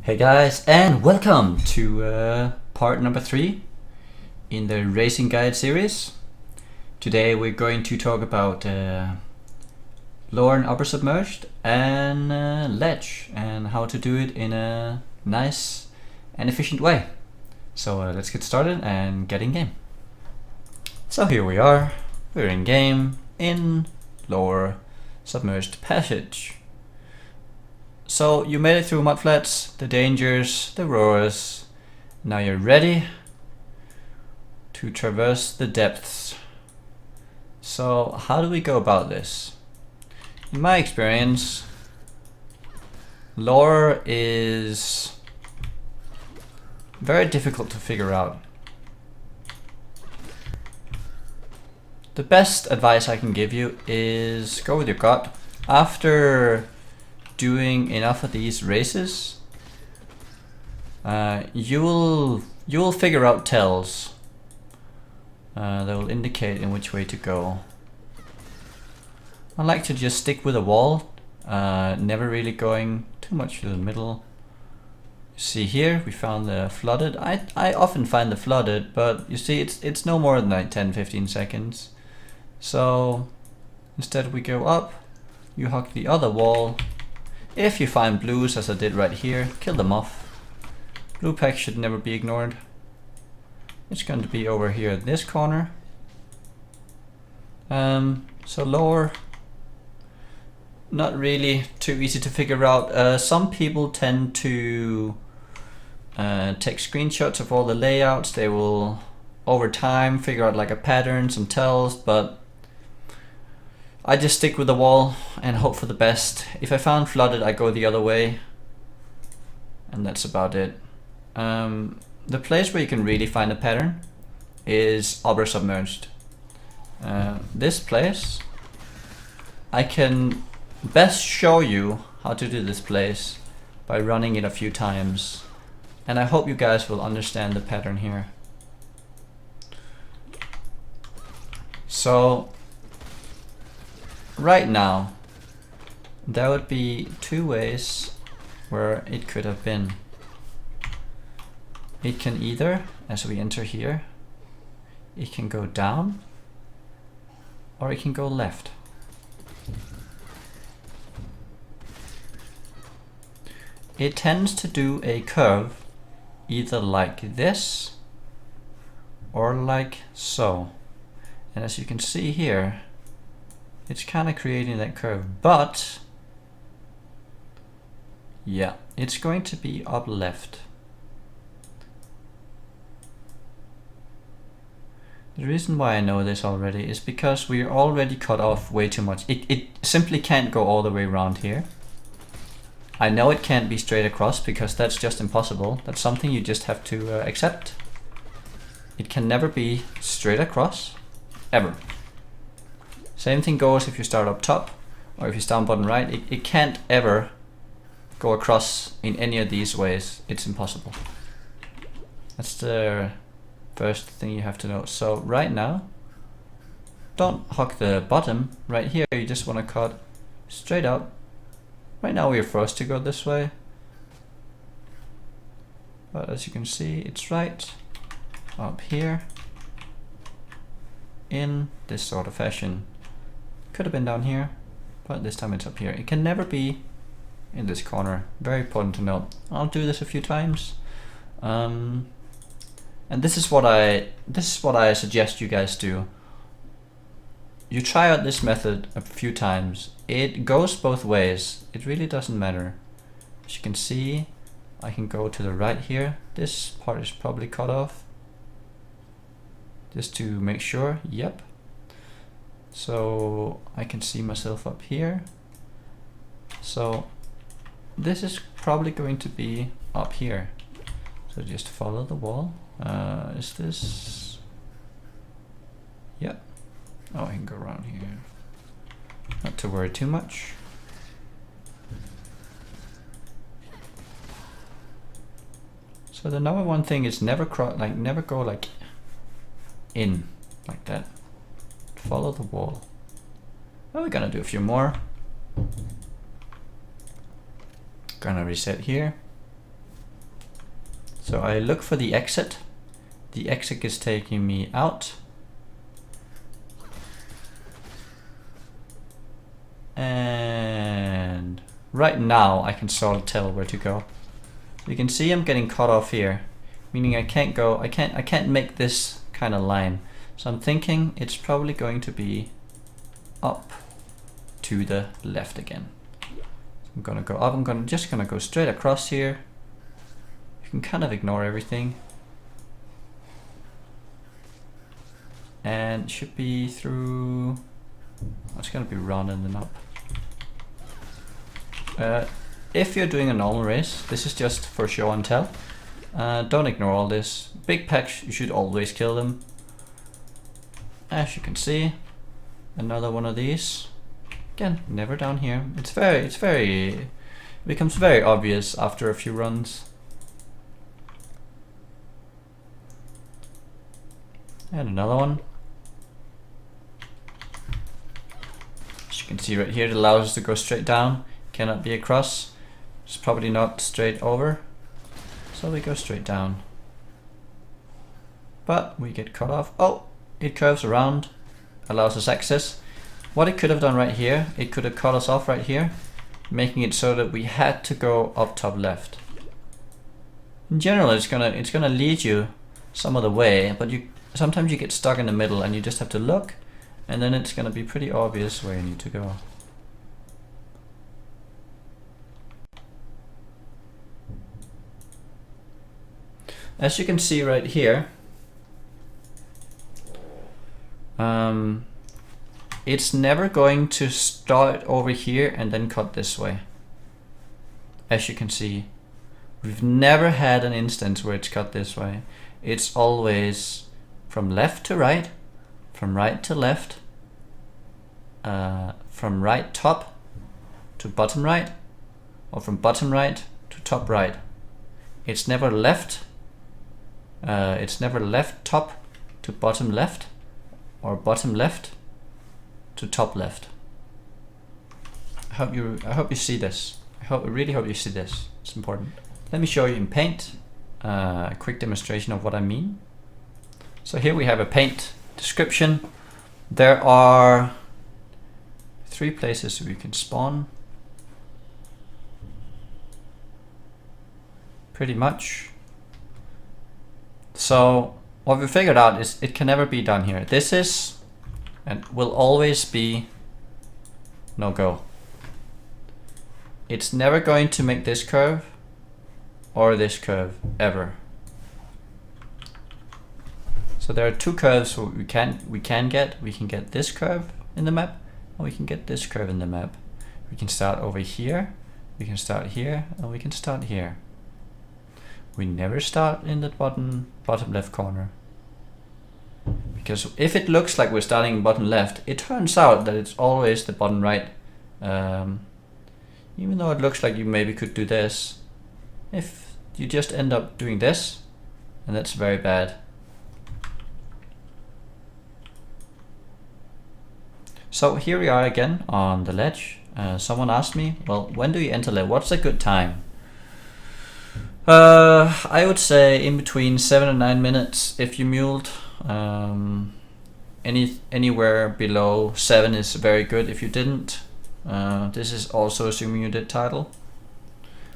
Hey guys, and welcome to part number 3 in the Racing Guide series. Today we're going to talk about lower and upper submerged and ledge and how to do it in a nice and efficient way. So let's get started and get in game. So here we are, we're in game in lower submerged passage. So you made it through mudflats, the dangers, the roars. Now you're ready to traverse the depths. So how do we go about this? In my experience, lore is very difficult to figure out. The best advice I can give you is go with your gut. After doing enough of these races, you will figure out tells that will indicate in which way to go. I like to just stick with a wall, never really going too much to the middle. See here, we found the flooded. I often find the flooded, but you see it's no more than like 10-15 seconds. So instead we go up, you hug the other wall. If you find blues, as I did right here, kill them off. Blue packs should never be ignored. It's going to be over here in this corner. So lower, not really too easy to figure out. Some people tend to take screenshots of all the layouts. They will, over time, figure out like a pattern, some tells, but I just stick with the wall and hope for the best. If I found flooded, I go the other way, and that's about it. The place where you can really find a pattern is upper submerged. This place, I can best show you how to do this place by running it a few times, and I hope you guys will understand the pattern here. So right now, there would be two ways where it could have been. It can either, as we enter here, it can go down, or it can go left. It tends to do a curve either like this or like so. And as you can see here, it's kind of creating that curve, but yeah, it's going to be up left. The reason why I know this already is because we're already cut off way too much. It simply can't go all the way around here. I know it can't be straight across because that's just impossible. That's something you just have to accept. It can never be straight across, ever. Same thing goes if you start up top or if you start bottom right. It can't ever go across in any of these ways. It's impossible. That's the first thing you have to know. So right now, don't hug the bottom. Right here, you just want to cut straight up. Right now we're forced to go this way, but as you can see, it's right up here in this sort of fashion. Could have been down here, but this time it's up here. It can never be in this corner. Very important to note. I'll do this a few times, and this is what I suggest you guys do. You try out this method a few times. It goes both ways. It really doesn't matter. As you can see, I can go to the right here. This part is probably cut off, just to make sure. Yep. So I can see myself up here. So this is probably going to be up here. So just follow the wall. Is this? Yep. Oh, I can go around here. Not to worry too much. So the number one thing is never go like in like that. Follow the wall. Well, we're gonna do a few more. Gonna reset here. So I look for the exit. The exit is taking me out. And right now I can sort of tell where to go. You can see I'm getting cut off here, meaning I can't go, I can't make this kind of line. So I'm thinking it's probably going to be up to the left again. I'm gonna go up, just gonna go straight across here. You can kind of ignore everything. And it should be through, it's gonna be round and then up. If you're doing a normal race, this is just for show and tell. Don't ignore all this. Big packs, you should always kill them. As you can see, another one of these. Again, never down here. It becomes very obvious after a few runs. And another one. As you can see right here, it allows us to go straight down. Cannot be across. It's probably not straight over. So we go straight down. But we get cut off. Oh, it curves around, allows us access. What it could have done right here, it could have cut us off right here, making it so that we had to go up top left. In general, it's gonna lead you some of the way, but sometimes you get stuck in the middle and you just have to look, and then it's gonna be pretty obvious where you need to go. As you can see right here, it's never going to start over here and then cut this way. As you can see, we've never had an instance where it's cut this way. It's always from left to right, from right to left, from right top to bottom right, or from bottom right to top right. It's never left. It's never left top to bottom left, or bottom left to top left. I hope you see this. I really hope you see this. It's important. Let me show you in Paint a quick demonstration of what I mean. So here we have a Paint description. There are 3 places where you can spawn. Pretty much. So what we figured out is it can never be done here. This is and will always be no go. It's never going to make this curve or this curve ever. So there are 2 curves we can get. We can get this curve in the map, and we can get this curve in the map. We can start over here, we can start here, and we can start here. We never start in the bottom left corner. Because if it looks like we're starting in bottom left, it turns out that it's always the bottom right. Even though it looks like you maybe could do this, if you just end up doing this, and that's very bad. So here we are again on the ledge. Someone asked me, well, when do you enter ledge? What's a good time? I would say in between 7 and 9 minutes if you muled. Anywhere below 7 is very good if you didn't. This is also assuming you did title.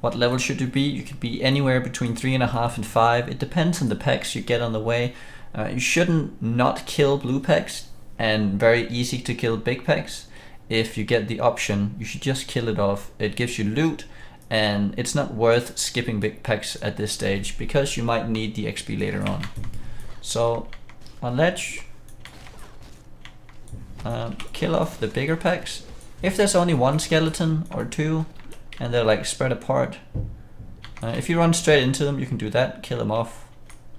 What level should you be? You could be anywhere between 3.5 and 5. It depends on the packs you get on the way. You shouldn't not kill blue packs and very easy to kill big packs. If you get the option, you should just kill it off. It gives you loot, and it's not worth skipping big packs at this stage because you might need the XP later on. So on ledge, kill off the bigger packs. If there's only 1 skeleton or 2 and they're like spread apart, if you run straight into them, you can do that, kill them off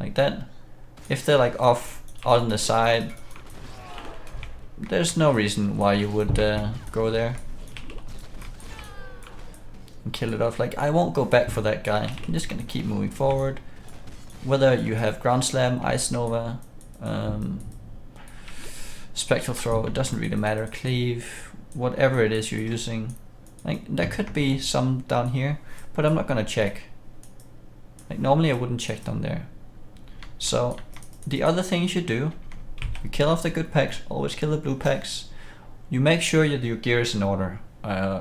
like that. If they're like off on the side, there's no reason why you would go there and kill it off. Like, I won't go back for that guy. I'm just gonna keep moving forward. Whether you have Ground Slam, Ice Nova, Spectral Throw, it doesn't really matter. Cleave, whatever it is you're using. Like, there could be some down here, but I'm not gonna check. Like normally I wouldn't check down there. So the other thing you should do, you kill off the good packs, always kill the blue packs. You make sure that your gear is in order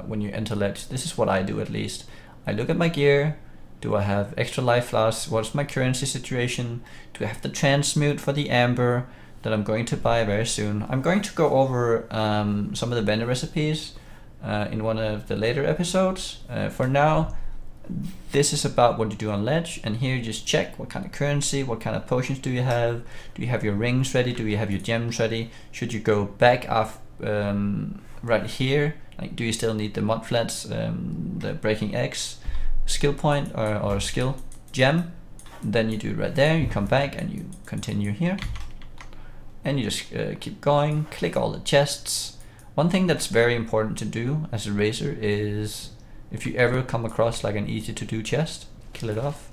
when you enter ledge. This is what I do at least. I look at my gear. Do I have extra life flasks? What's my currency situation? Do I have the transmute for the amber that I'm going to buy very soon? I'm going to go over some of the vendor recipes in one of the later episodes. For now, this is about what you do on ledge, and here you just check what kind of currency, what kind of potions do you have your rings ready, do you have your gems ready, should you go back off right here, like do you still need the mud flats, the breaking eggs skill point or skill gem, then you do it right there, you come back and you continue here, and you just keep going, click all the chests. One thing that's very important to do as a racer is, if you ever come across like an easy to do chest, kill it off.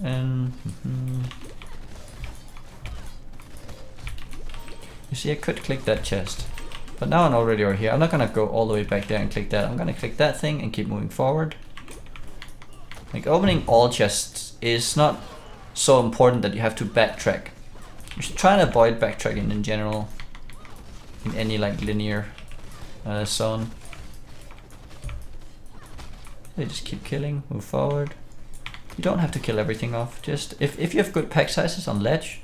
And you see I could click that chest, but now I'm already over here. I'm not gonna go all the way back there and click that. I'm gonna click that thing and keep moving forward. Like opening all chests is not so important that you have to backtrack. You should try and avoid backtracking in general in any like linear zone. They just keep killing, move forward. You don't have to kill everything off. Just if you have good pack sizes on ledge,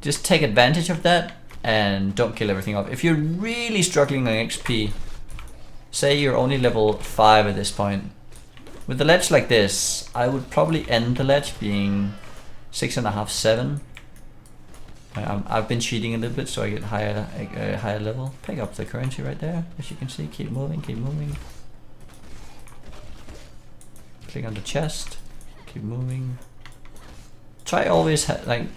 just take advantage of that and don't kill everything off. If you're really struggling on XP, say you're only level 5 at this point, with the ledge like this, I would probably end the ledge being 6.5, 7. I've been cheating a little bit so I get higher level. Pick up the currency right there, as you can see. Keep moving, keep moving. Click on the chest, keep moving. Try always like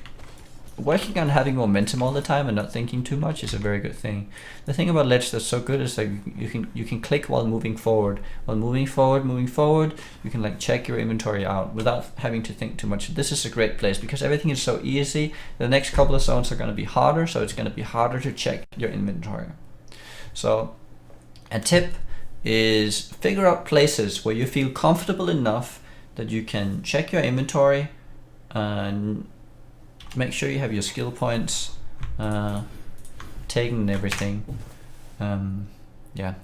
working on having momentum all the time and not thinking too much is a very good thing. The thing about ledge that's so good is that you can click while moving forward. While moving forward, you can like check your inventory out without having to think too much. This is a great place because everything is so easy. The next couple of zones are going to be harder, so it's going to be harder to check your inventory. So a tip is figure out places where you feel comfortable enough that you can check your inventory and make sure you have your skill points taken and everything. Yeah,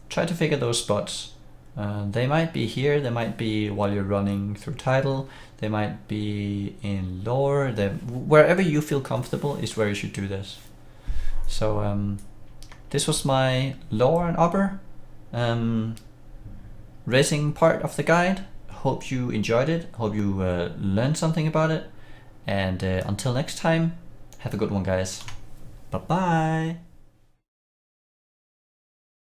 try to figure those spots. They might be here, they might be while you're running through title, they might be in lore, wherever you feel comfortable is where you should do this. So this was my lore and upper racing part of the guide. Hope you enjoyed it, hope you learned something about it, and until next time, have a good one guys. Bye bye.